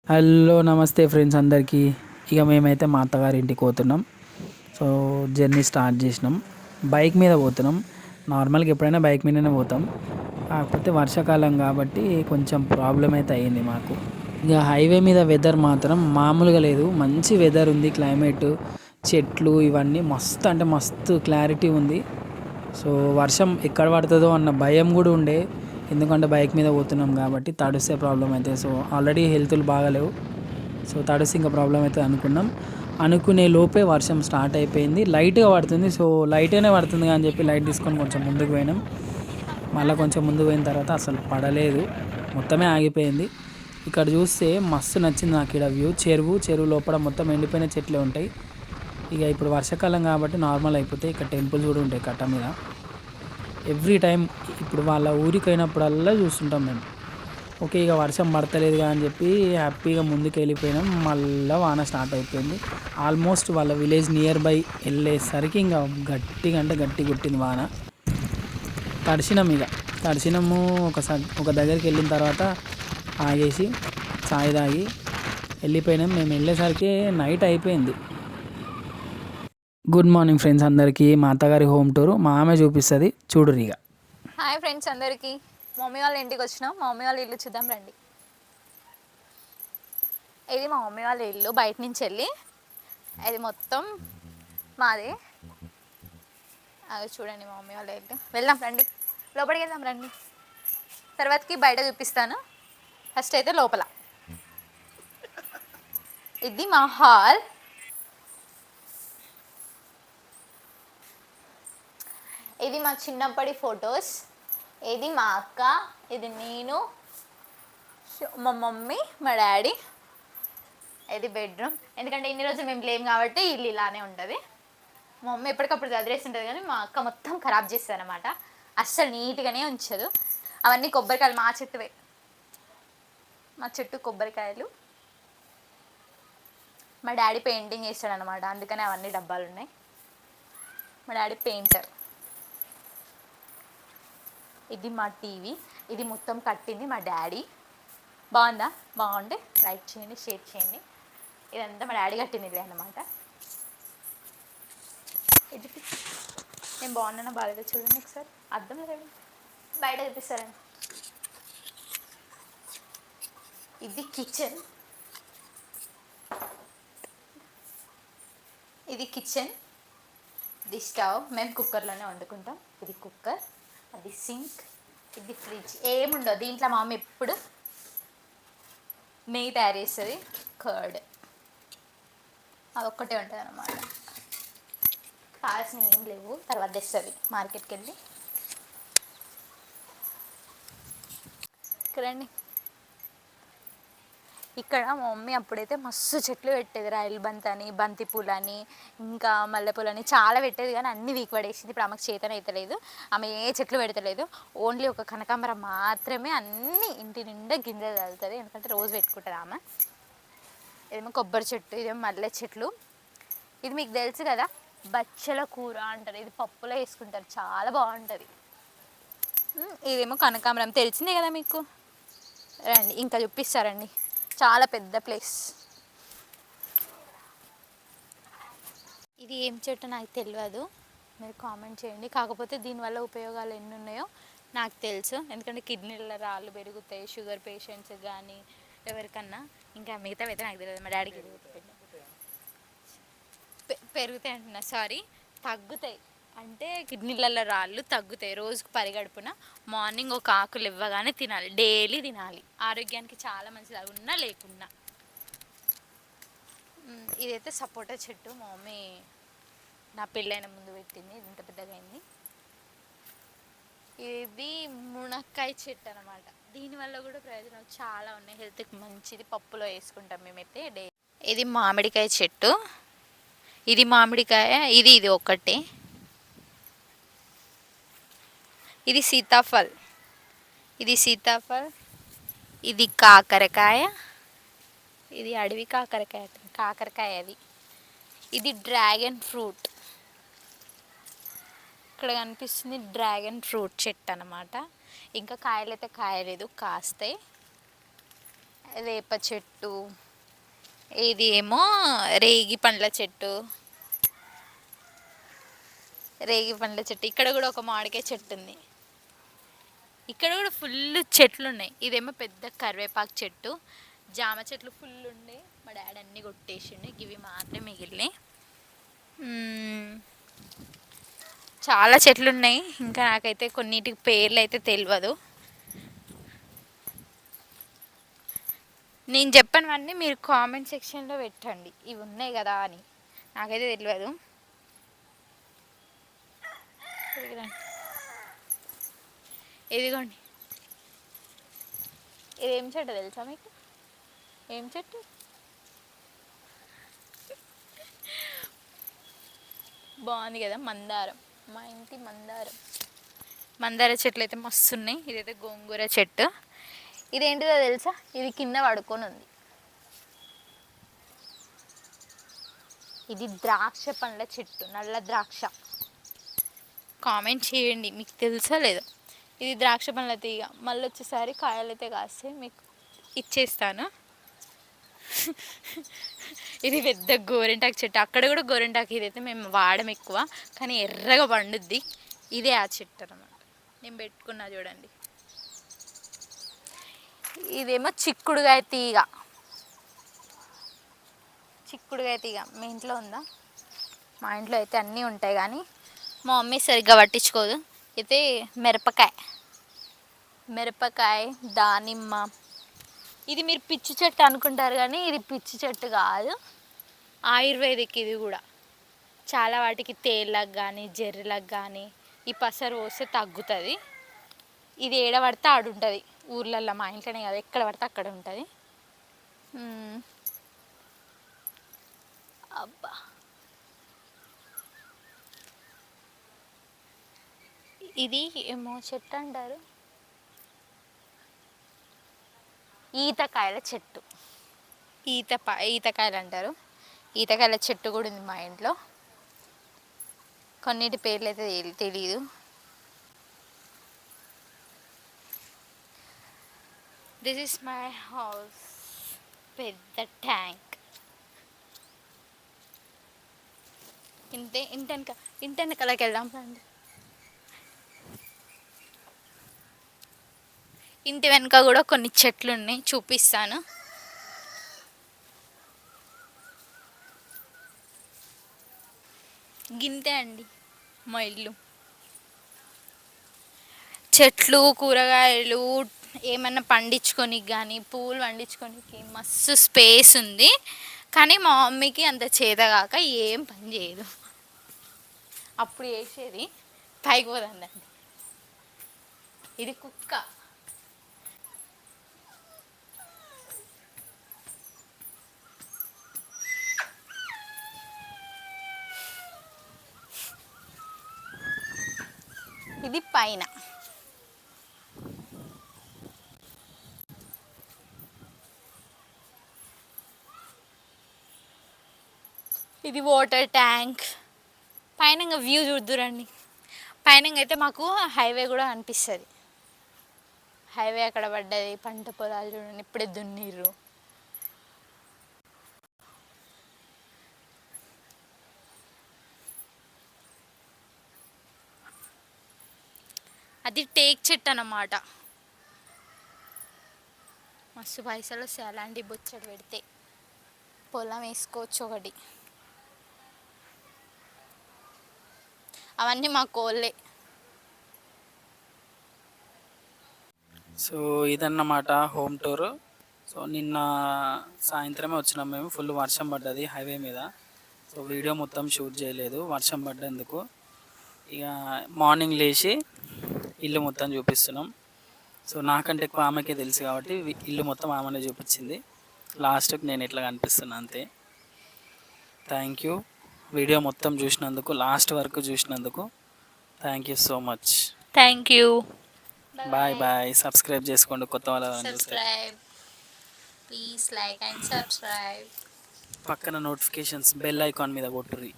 Hello నమస్తే friends అందరికీ. ఇక మేమైతే మా అత్తగారి ఇంటికి పోతున్నాం. సో జర్నీ స్టార్ట్ చేసినాం. బైక్ మీద పోతున్నాం. నార్మల్గా ఎప్పుడైనా బైక్ మీదనే పోతాం. కాకపోతే వర్షాకాలం కాబట్టి కొంచెం ప్రాబ్లం అయితే అయ్యింది మాకు. ఇక హైవే మీద వెదర్ మాత్రం మామూలుగా లేదు. మంచి వెదర్ ఉంది. క్లైమేట్, చెట్లు ఇవన్నీ మస్తు అంటే మస్తు క్లారిటీ ఉంది. సో వర్షం ఎక్కడ పడుతుందో అన్న భయం కూడా ఉండే. ఎందుకంటే బైక్ మీద పోతున్నాం కాబట్టి తడిస్తే ప్రాబ్లం అవుతుంది. సో ఆల్రెడీ హెల్త్లు బాగాలేవు. సో తడిస్తే ఇంకా ప్రాబ్లం అవుతుంది అనుకున్నాం. అనుకునే లోపే వర్షం స్టార్ట్ అయిపోయింది. లైట్గా పడుతుంది. సో లైట్గానే పడుతుంది అని చెప్పి లైట్ తీసుకొని కొంచెం ముందుకు పోయినాం. మళ్ళీ కొంచెం ముందుకు పోయిన తర్వాత అసలు పడలేదు, మొత్తమే ఆగిపోయింది. ఇక్కడ చూస్తే మస్తు నచ్చింది నాకు. ఇక్కడ వ్యూ చెరువు లోపల మొత్తం ఎండిపోయిన చెట్లే ఉంటాయి. ఇక ఇప్పుడు వర్షాకాలం కాబట్టి నార్మల్ అయిపోతాయి. ఇక్కడ టెంపుల్స్ కూడా ఉంటాయి కట్ట మీద. ఎవ్రీ టైం ఇప్పుడు వాళ్ళ ఊరికి అయినప్పుడల్లా చూస్తుంటాం మేము. ఓకే ఇక వర్షం పడతలేదుగా అని చెప్పి హ్యాపీగా ముందుకు వెళ్ళిపోయినాం. మళ్ళీ వాన స్టార్ట్ అయిపోయింది. ఆల్మోస్ట్ వాళ్ళ విలేజ్ నియర్ బై వెళ్ళేసరికి ఇంకా గట్టిగా అంటే గట్టి కొట్టింది వాన. తడిసినాము. ఒక దగ్గరికి వెళ్ళిన తర్వాత ఆగేసి చాయ్ తాగి వెళ్ళిపోయినాం. మేము వెళ్ళేసరికి నైట్ అయిపోయింది. గుడ్ మార్నింగ్ ఫ్రెండ్స్ అందరికీ. మా అత్తగారి హోమ్ టూర్ మా ఆమె చూపిస్తుంది, చూడురు ఇక. హాయ్ ఫ్రెండ్స్ అందరికీ. మా మమ్మీ వాళ్ళ ఇంటికి వచ్చినాం. మా మమ్మీ వాళ్ళ ఇల్లు చూద్దాం రండి. ఇది మా మమ్మీ వాళ్ళ ఇల్లు. బయట నుంచి వెళ్ళి ఇది మొత్తం మాది. అది చూడండి మా మమ్మీ వాళ్ళ ఇల్లు. వెళ్దాం రండి, లోపలికి వెళ్దాం రండి. తర్వాతకి బయట చూపిస్తాను. ఫస్ట్ అయితే లోపల ఇది మా హాల్. ఇది మా చిన్నప్పటి ఫొటోస్. ఇది మా అక్క, ఇది నేను, మా మమ్మీ, మా డాడీ. ఇది బెడ్రూమ్. ఎందుకంటే ఇన్ని రోజులు మేము లేము కాబట్టి ఇల్లు ఇలానే ఉంటుంది. మా మమ్మీ ఎప్పటికప్పుడు చదివేస్తుంటుంది కానీ మా అక్క మొత్తం ఖరాబ్ చేస్తుంది అనమాట. అస్సలు నీట్గానే ఉంచదు. అవన్నీ కొబ్బరికాయలు, మా చెట్టువే. మా చెట్టు కొబ్బరికాయలు. మా డాడీ పెయింటింగ్ చేస్తాడనమాట, అందుకని అవన్నీ డబ్బాలు ఉన్నాయి. మా డాడీ పెయింటర్. ఇది మా టీవీ. ఇది మొత్తం కట్టింది మా డాడీ. బాగుందా? బాగుంటే లైక్ చేయండి, షేర్ చేయండి. ఇదంతా మా డాడీ కట్టింది ఇదే అన్నమాట. ఇది నేను బాగున్నానా బాగాలేదా చూడండి ఒకసారి అర్థం లేదు, బయట చూపిస్తారండి. ఇది కిచెన్. ఇది స్టవ్. మేము కుక్కర్లోనే వండుకుంటాం. ఇది కుక్కర్. అది సింక్. ఇది ఫ్రిడ్జ్. ఏముండవు దీంట్లో. మా మమ్మీ ఎప్పుడు నెయ్యి తయారు చేస్తుంది, కర్డ్. అదొక్కటే ఉంటుంది అన్నమాట. కావాల్సినవి ఏం లేవు, తర్వాత తెస్తుంది మార్కెట్కి వెళ్ళి. ఇక్కడండి, ఇక్కడ మా మమ్మీ అప్పుడైతే మస్తు చెట్లు పెట్టేది. రైలు బంతి అని, బంతి పూలని, ఇంకా మల్లెపూలని చాలా పెట్టేది. కానీ అన్ని వీక్ పడేసింది. ఇప్పుడు ఆమెకు చేతన అవుతలేదు. ఆమె ఏ చెట్లు పెడతలేదు. ఓన్లీ ఒక కనకాంబరం మాత్రమే అన్ని ఇంటి నిండా గింజలు చల్లుతుంది. ఎందుకంటే రోజు పెట్టుకుంటుంది ఆమె. ఇదేమో కొబ్బరి చెట్టు, ఇదేమో మల్లె చెట్లు. ఇది మీకు తెలుసు కదా, బచ్చల కూర అంటారు. ఇది పప్పులో వేసుకుంటారు, చాలా బాగుంటుంది. ఇదేమో కనకాంబరం, తెలిసిందే కదా మీకు. రండి ఇంకా చూపిస్తారండి. చాలా పెద్ద ప్లేస్. ఇది ఏం చెట్టు నాకు తెలియదు, మీరు కామెంట్ చేయండి. కాకపోతే దీనివల్ల ఉపయోగాలు ఎన్ని ఉన్నాయో నాకు తెలుసు. ఎందుకంటే కిడ్నీల రాళ్ళు పెరుగుతాయి, షుగర్ పేషెంట్స్ కానీ ఎవరికన్నా. ఇంకా మిగతా అయితే నాకు తెలియదు. మా డాడీకి పెరుగుతాయి అంటున్నా, సారీ, తగ్గుతాయి. అంటే కిడ్నీలలో రాళ్ళు తగ్గుతాయి. రోజుకు పరిగడుపున మార్నింగ్ ఒక ఆకులు ఇవ్వగానే తినాలి, డైలీ తినాలి. ఆరోగ్యానికి చాలా మంచిది, అది ఉన్నా లేకున్నా. ఇదైతే సపోటా చెట్టు. మా మమ్మీ నా పెళ్ళైన ముందు పెట్టింది, ఇంత పెద్దగా అయింది. ఇది మునక్కాయ చెట్టు అనమాట. దీనివల్ల కూడా ప్రయోజనాలు చాలా ఉన్నాయి, హెల్త్కి మంచిది. పప్పులో వేసుకుంటాం మేమైతే డైలీ. ఇది మామిడికాయ చెట్టు. ఇది మామిడికాయ. ఇది ఒకటి. ఇది సీతాఫల్. ఇది కాకరకాయ. ఇది అడవి కాకరకాయ అది. ఇది డ్రాగన్ ఫ్రూట్. ఇక్కడ కనిపిస్తుంది డ్రాగన్ ఫ్రూట్ చెట్టు అనమాట. ఇంకా కాయలైతే కాయలేదు, కాస్తాయి. వేప చెట్టు, ఇది ఏమో రేగి పండ్ల చెట్టు. ఇక్కడ కూడా ఒక మామిడికాయ చెట్టు ఉంది. ఇక్కడ కూడా ఫుల్ చెట్లు ఉన్నాయి. ఇదేమో పెద్ద కరివేపాకు చెట్టు. జామ చెట్లు ఫుల్ ఉండే, మా డాడీ అన్నీ కొట్టేసిండే, ఇవి మాత్రమే మిగిలినాయి. చాలా చెట్లు ఉన్నాయి. ఇంకా నాకైతే కొన్నిటికి పేర్లు అయితే తెలియదు. నేను చెప్పినవన్నీ మీరు కామెంట్ సెక్షన్లో పెట్టండి, ఇవి ఉన్నాయి కదా అని. నాకైతే తెలియదు. ఇదిగోండి, ఇది ఏం చెట్టు తెలుసా మీకు? ఏం చెట్టు? బాగుంది కదా, మందారం. మా ఇంటి మందార చెట్లు అయితే మస్తు ఉన్నాయి. ఇదైతే గోంగూర చెట్టు. ఇదేంటిదో తెలుసా? ఇది కింద పడుకొని ఉంది. ఇది ద్రాక్ష పండ్ల చెట్టు, నల్ల ద్రాక్ష. కామెంట్ చేయండి మీకు తెలుసా లేదా. ఇది ద్రాక్ష పండ్ల తీగ. మళ్ళీ వచ్చేసారి కాయలు అయితే కాస్తే మీకు ఇచ్చేస్తాను. ఇది పెద్ద గోరింటాకు చెట్టు. అక్కడ కూడా గోరింటాకు. ఇదైతే మేము వాడడం ఎక్కువ, కానీ ఎర్రగా పండుద్ది. ఇదే ఆ చెట్టు అన్నమాట. నేను పెట్టుకున్నా చూడండి. ఇదేమో చిక్కుడుగాయ తీగ. మీ ఇంట్లో ఉందా? మా ఇంట్లో అయితే అన్నీ ఉంటాయి, కానీ మా మమ్మీ సరిగ్గా పట్టించుకోదు. అయితే మిరపకాయ, దానిమ్మ. ఇది మీరు పిచ్చి చెట్టు అనుకుంటారు, కానీ ఇది పిచ్చి చెట్టు కాదు, ఆయుర్వేదిక్. ఇది కూడా చాలా వాటికి తేళ్ళకు కానీ జర్రెలకు కానీ ఈ పసరు పోస్తే తగ్గుతుంది. ఇది ఏడ పడితే ఆడు ఉంటుంది ఊర్లల్లో. మా ఇంట్లోనే కాదు, ఎక్కడ పడితే అక్కడ ఉంటుంది. అబ్బా, ఇది ఏమో చెట్టు అంటారు, ఈతకాయల చెట్టు. ఈతకాయలు అంటారు. ఈతకాయల చెట్టు కూడా ఉంది మా ఇంట్లో. కొన్నిటి పేర్లు అయితే తెలియదు. This is my house. పెద్ద ట్యాంక్. ఇంటి వెనకాలకి వెళ్దాం రండి. ఇంటి వెనక కూడా కొన్ని చెట్లు ఉన్నాయి, చూపిస్తాను. గింతే అండి మా ఇల్లు. చెట్లు, కూరగాయలు ఏమన్నా పండించుకోనికి కానీ పువ్వులు పండించుకోనికి మస్తు స్పేస్ ఉంది. కానీ మా మమ్మీకి అంత చేతగాక ఏం పని చేయదు. అప్పుడు చేసేది పైకి పోదండి. ఇది కుక్క. ఇది పైన. ఇది వాటర్ ట్యాంక్. పైన ఇంకా వ్యూ చూద్దురండి. పైన అయితే మాకు హైవే కూడా అనిపిస్తుంది. హైవే అక్కడ పడ్డది. పంట పొలాలు చూడండి, ఇప్పుడే దున్నిర్రు. అది టేక్ చెట్టు అన్నమాట. మస్తు పైసలు వస్తాయి అలాంటి బొచ్చడు పెడితే. పొలం వేసుకోవచ్చు ఒకటి. అవన్నీ మా కోళ్ళే. సో ఇదన్నమాట హోమ్ టూర్. సో నిన్న సాయంత్రమే వచ్చినాం మేము. ఫుల్ వర్షం పడ్డది హైవే మీద. సో వీడియో మొత్తం షూట్ చేయలేదు వర్షం పడ్డందుకు. ఇక మార్నింగ్ లేచి ఇల్లు మొత్తం చూపిస్తున్నాం. సో నాకంటే ఎక్కువ ఆమెకే తెలుసు కాబట్టి ఇల్లు మొత్తం ఆమెనే చూపించింది. లాస్ట్కి నేను ఇట్లా కనిపిస్తున్నా అంతే. థ్యాంక్ యూ వీడియో మొత్తం చూసినందుకు, లాస్ట్ వరకు చూసినందుకు thank you so much. Thank you. Bye bye. Subscribe చేసుకోండి కొత్త వాళ్ళని చూస్తే. Please like and subscribe. పక్కన నోటిఫికేషన్స్ బెల్ ఐకాన్ మీద కొట్టుర్రి.